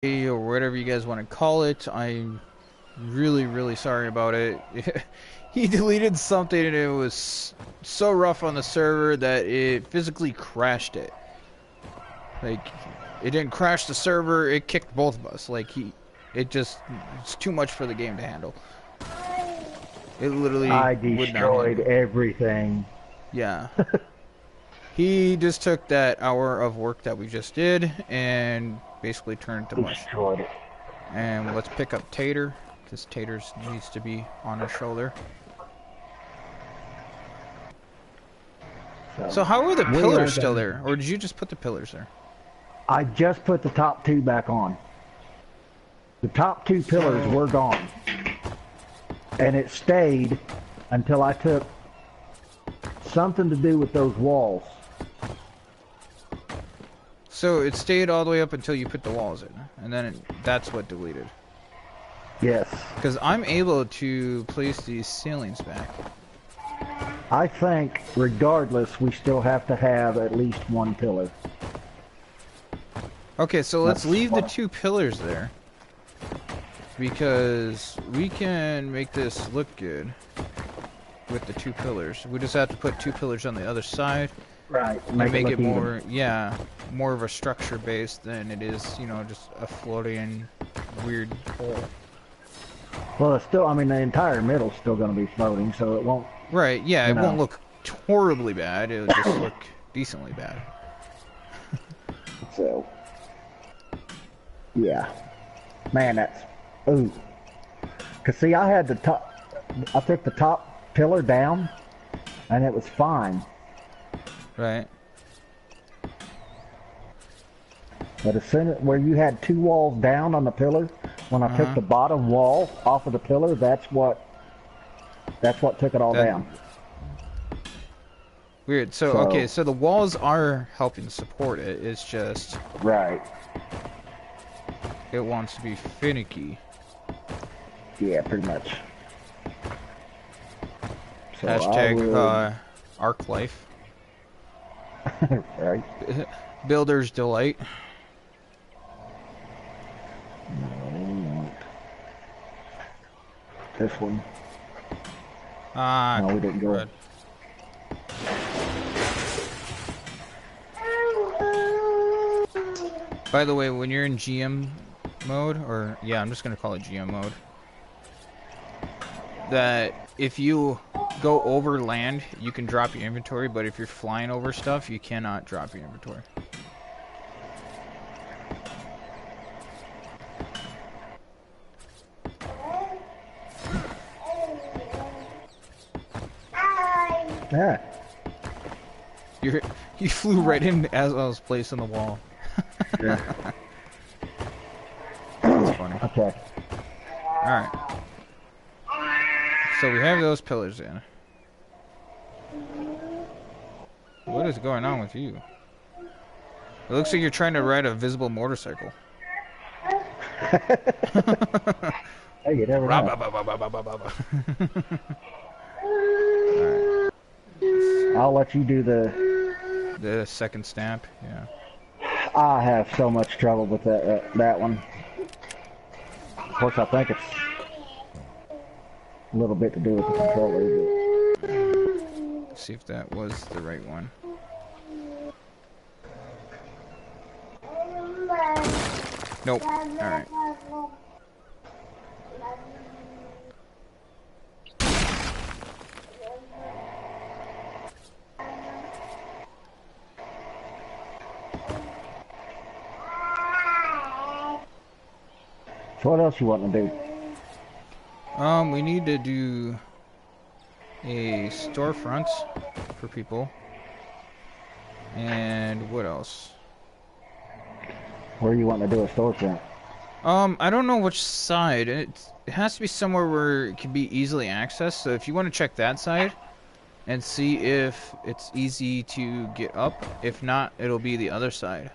or whatever you guys want to call it. I'm really sorry about it. He deleted something and it was so rough on the server that it physically crashed it. Like, it didn't crash the server, it kicked both of us. Like, it's too much for the game to handle. It literally I would not destroyed handle. everything. Yeah. He just took that hour of work that we just did and basically turned it to mush. Destroyed it. And let's pick up Tater, because Tater's needs to be on her shoulder. So how are the pillars still there? Or did you just put the pillars there? I just put the top two back on. The top two pillars were gone. And it stayed until I took something to do with those walls. So it stayed all the way up until you put the walls in, and then that's what deleted. Yes. Because I'm able to place these ceilings back. I think, regardless, we still have to have at least one pillar. Okay, so let's leave the two pillars there. Because we can make this look good with the two pillars. We just have to put two pillars on the other side. Right. And make it more, yeah, more of a structure base than it is, you know, just a floating weird hole. Well, it's still, I mean, the entire middle's still going to be floating, so it won't... Right, yeah, it won't look horribly bad. It'll just look decently bad. So, yeah. Man, that's... Ooh. Because, see, I had the top... I took the top pillar down, and it was fine. Right. But as soon as... Where you had two walls down on the pillar, when I took the bottom wall off of the pillar, that's what took it all down. Weird. So, okay, so the walls are helping support it. It's just... Right. It wants to be finicky. Yeah, pretty much. So Hashtag Arc Life. Right. Builder's delight. This one. Ah, no, we didn't go. Good. By the way, when you're in GM mode, or yeah, I'm just gonna call it GM mode, that if you go over land, you can drop your inventory, but if you're flying over stuff, you cannot drop your inventory. Yeah. You flew right in as I was placing the wall. Yeah. That's funny. Okay. Alright. So we have those pillars in. What is going on with you? It looks like you're trying to ride a visible motorcycle. Hey, you never know. Alright. I'll let you do the second stamp, yeah. I have so much trouble with that one. Of course, I think it's a little bit to do with the controller. But... Let's see if that was the right one. Nope. Alright. So what else you want to do? We need to do a storefront for people. And what else? Where you want to do a storefront? I don't know which side. It has to be somewhere where it can be easily accessed. So if you want to check that side and see if it's easy to get up. If not, it'll be the other side.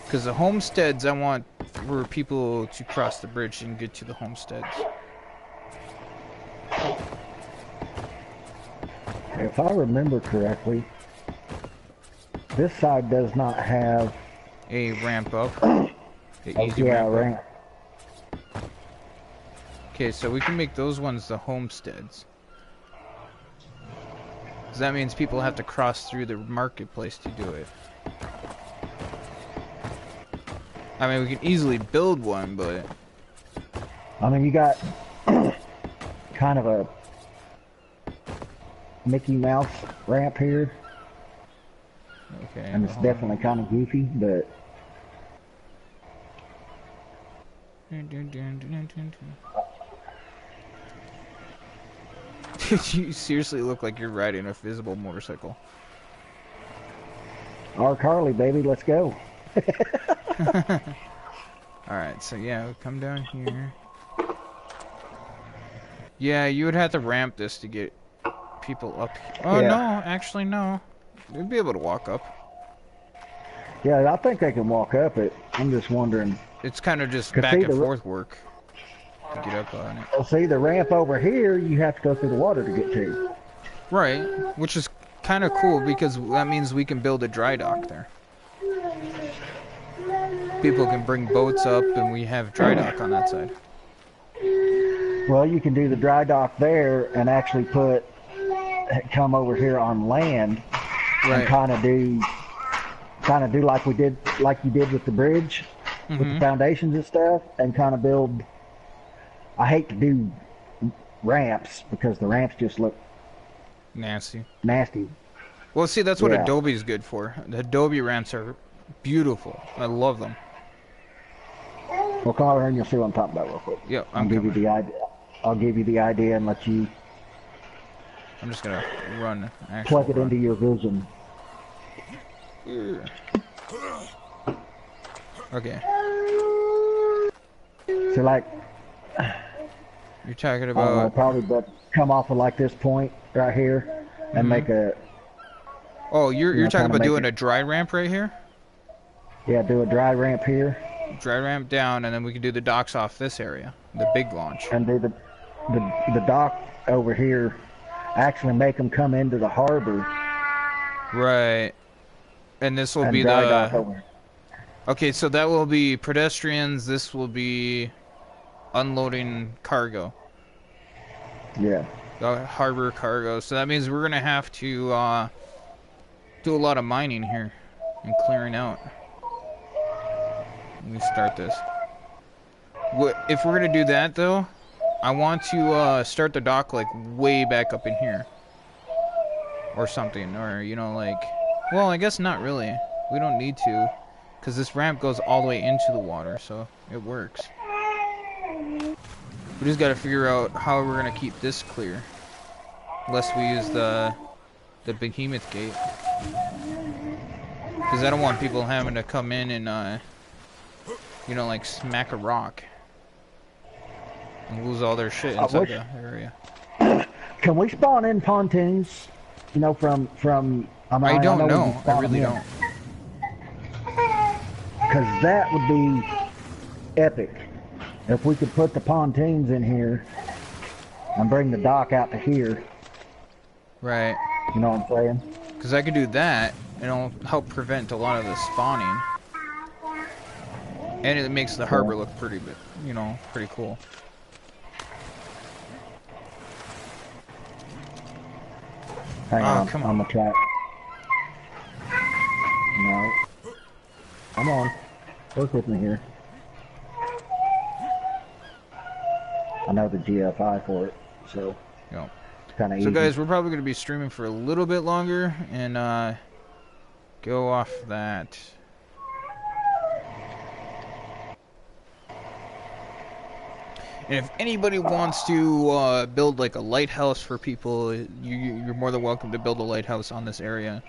Because the homesteads, I want for people to cross the bridge and get to the homesteads. If I remember correctly, this side does not have a ramp up. The Oh, easy yeah, ramp. ramp. Okay, so we can make those ones the homesteads. 'Cause that means people have to cross through the marketplace to do it. I mean, we can easily build one, but... I mean, you got kind of a Mickey Mouse ramp here, Okay. and it's definitely kind of goofy, but You seriously look like you're riding a visible motorcycle. Ark Harley, baby, let's go. Alright, so yeah, we come down here. Yeah, you would have to ramp this to get people up here. Oh, Yeah. no, actually, no. We'd be able to walk up. Yeah, I think they can walk up it. I'm just wondering. It's kind of just 'Cause back see, and the- forth work to get up on it. Well, see, the ramp over here, you have to go through the water to get to. Right, which is kind of cool because that means we can build a dry dock there. People can bring boats up and we have dry dock on that side. Well, you can do the dry dock there and actually come over here on land Right. and kind of do like you did with the bridge, with the foundations and stuff, and kind of build. I hate to do ramps because the ramps just look Nasty. nasty. Well, see, that's what Yeah. Adobe's good for. The Adobe ramps are beautiful. I love them. Well, come over here and you'll see what I'm talking about real quick. Yep, I'll I'm give you coming. the idea. I'll give you the idea and let you I'm just gonna run. plug it into your vision. Okay. So, like, You're talking I don't know, about... probably but come off of like this point right here and make a Oh, you're know, talking kinda about make doing it- a dry ramp right here? do a dry ramp here Dry ramp down, and then we can do the docks off this area. The big launch. and do the dock over here. Actually, make them come into the harbor Right. And this will and be dry dock the... over. Okay, so that will be pedestrians. This will be unloading cargo. Yeah. The harbor cargo. So that means we're going to have to do a lot of mining here and clearing out. Let me start this. If we're going to do that, though, I want to start the dock, like, way back up in here. Or something. Or, you know, like... Well, I guess not really. We don't need to. Because this ramp goes all the way into the water, so it works. We just got to figure out how we're going to keep this clear. Unless we use the behemoth gate. Because I don't want people having to come in and, you know, like smack a rock. And lose all their shit inside the area. Can we spawn in pontoons? You know, from I don't we know. can I spawn really them in. don't. Because that would be epic. If we could put the pontoons in here and bring the dock out to here. Right. You know what I'm saying? Because I could do that, and it'll help prevent a lot of the spawning. And it makes the harbor look pretty, you know, pretty cool. Hang Oh, on, come on. I'm gonna try. No. Come on. Work with me here. I know the GFI for it, so Yep. it's kind of easy. So guys, we're probably going to be streaming for a little bit longer, and go off that. And if anybody wants to build like a lighthouse for people, you're more than welcome to build a lighthouse on this area.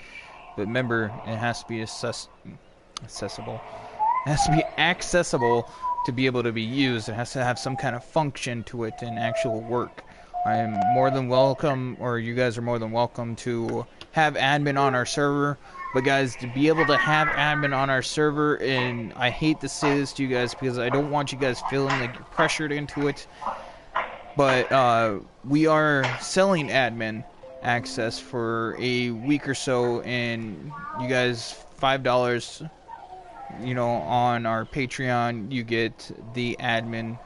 But remember, it has to be accessible. It has to be accessible to be able to be used. It has to have some kind of function to it and actual work. I am more than welcome, or you guys are more than welcome to have admin on our server. But guys, to be able to have admin on our server, and I hate to say this to you guys because I don't want you guys feeling like you're pressured into it, but we are selling admin access for a week or so, and you guys, $5 you know, on our Patreon, you get the admin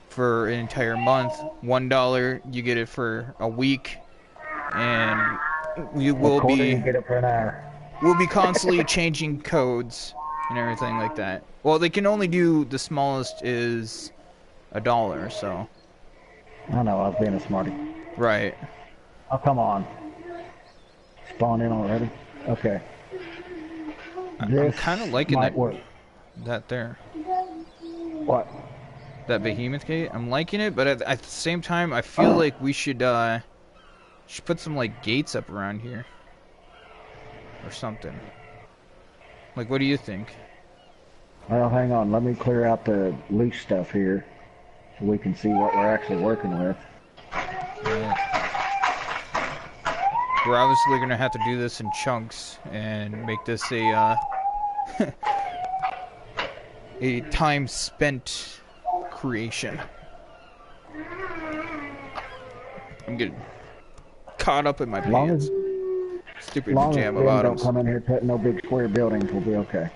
for an entire month. $1, you get it for a week, and we will Quarter, you be get it for an hour. we'll be constantly changing codes and everything like that. Well, they can only do the smallest is $1, so. I know, I was being a smarty. Right. Oh, come on. Spawn in already? Okay. I'm kind of liking might work. that there. What? That behemoth gate. I'm liking it, but at the same time, I feel like we should put some like gates up around here or something. Like, what do you think? Well, hang on. Let me clear out the loose stuff here so we can see what we're actually working with. We're obviously gonna have to do this in chunks and make this a a time spent creation. I'm getting caught up in my pants. Stupid pajama bottoms. Don't come in here cutting no big square buildings, we'll be okay.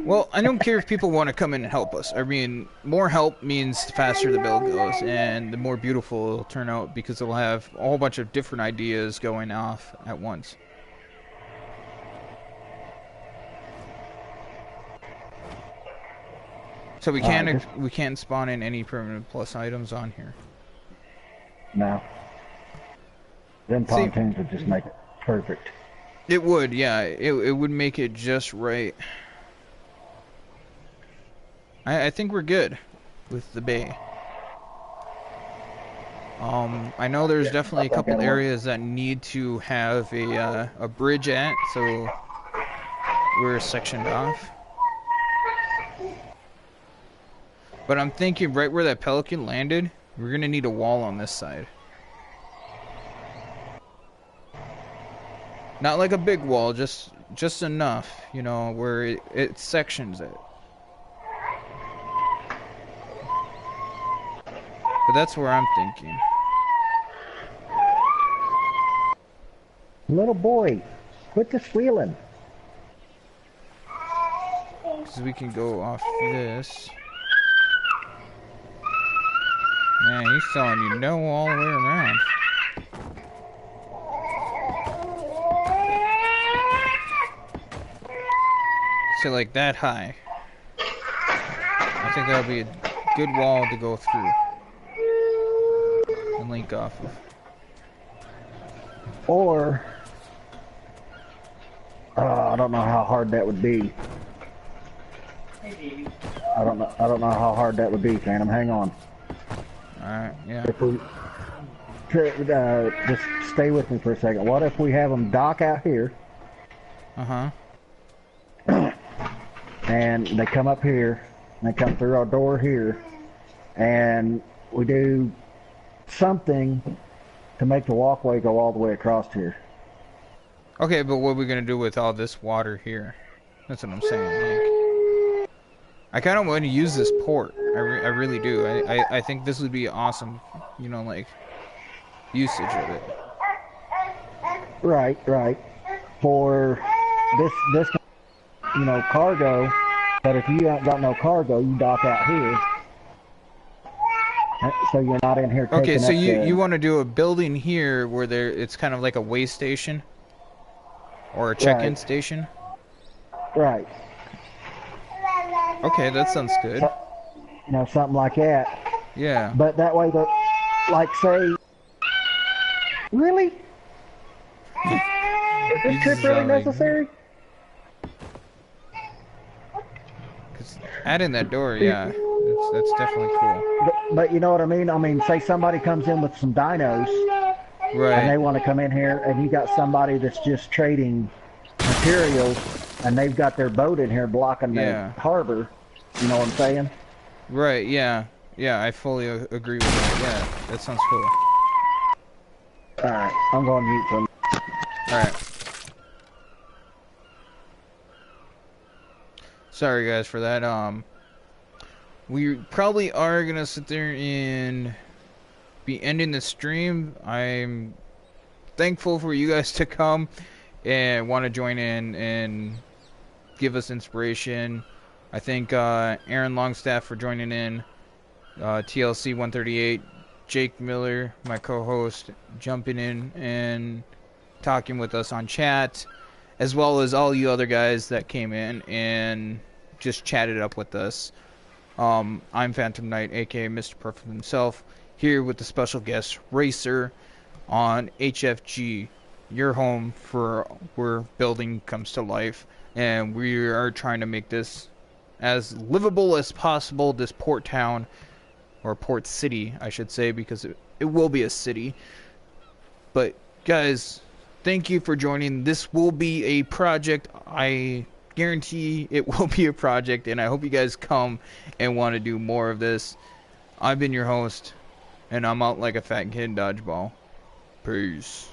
Well, I don't care if people want to come in and help us. I mean, more help means the faster the build goes, and the more beautiful it'll turn out because it'll have a whole bunch of different ideas going off at once. So we can't spawn in any permanent plus items on here. No. Them pontoons would just make it perfect. It would, yeah. It would make it just right. I think we're good with the bay. I know there's definitely a couple areas that need to have a bridge at, so we're sectioned off. But I'm thinking right where that Pelican landed, we're gonna need a wall on this side. Not like a big wall, just enough, you know, where it sections it. But that's where I'm thinking. Little boy, quit the squealing. Because we can go off this. Man, he's telling you no all the way around. So like that high. I think that'll be a good wall to go through. And link off of. Or I don't know how hard that would be. I don't know how hard that would be, Phantom. Hang on. Alright, yeah. If we just stay with me for a second. What if we have them dock out here? Uh-huh. And they come up here, and they come through our door here, and we do something to make the walkway go all the way across here. Okay, but what are we gonna do with all this water here? That's what I'm saying. Like, I kind of want to use this port. I really do. I think this would be awesome, you know, like, usage of it. Right. For this, you know, cargo. But if you ain't got no cargo, you dock out here. So you're not in here taking Okay, so up you want to do a building here where it's kind of like a way station? Or a check-in station? Right. Okay, that sounds good. So, you know, something like that. Yeah. But that way, like, say... Really? Is this trip really necessary? Cause adding that door, yeah, that's definitely cool. But you know what I mean? I mean, say somebody comes in with some dinos, right? And they want to come in here, and you got somebody that's just trading materials, and they've got their boat in here blocking the harbor. You know what I'm saying? Right. Yeah. Yeah. I fully agree with that. Yeah, that sounds cool. All right, I'm going to mute them. All right. Sorry guys for that. We probably are gonna sit there and be ending the stream. I'm thankful for you guys to come and want to join in and give us inspiration. I thank Aaron Longstaff for joining in, TLC 138, Jake Miller, my co-host, jumping in and talking with us on chat, as well as all you other guys that came in and just chatted up with us. I'm Phantom Knight, aka Mr. Perfect himself, here with the special guest Racer on HFG, your home for where building comes to life, and we are trying to make this as livable as possible, this port town, or port city, I should say, because it will be a city. But guys, thank you for joining. This will be a project. I guarantee it will be a project, and I hope you guys come and want to do more of this. I've been your host, and I'm out like a fat kid in dodgeball. Peace.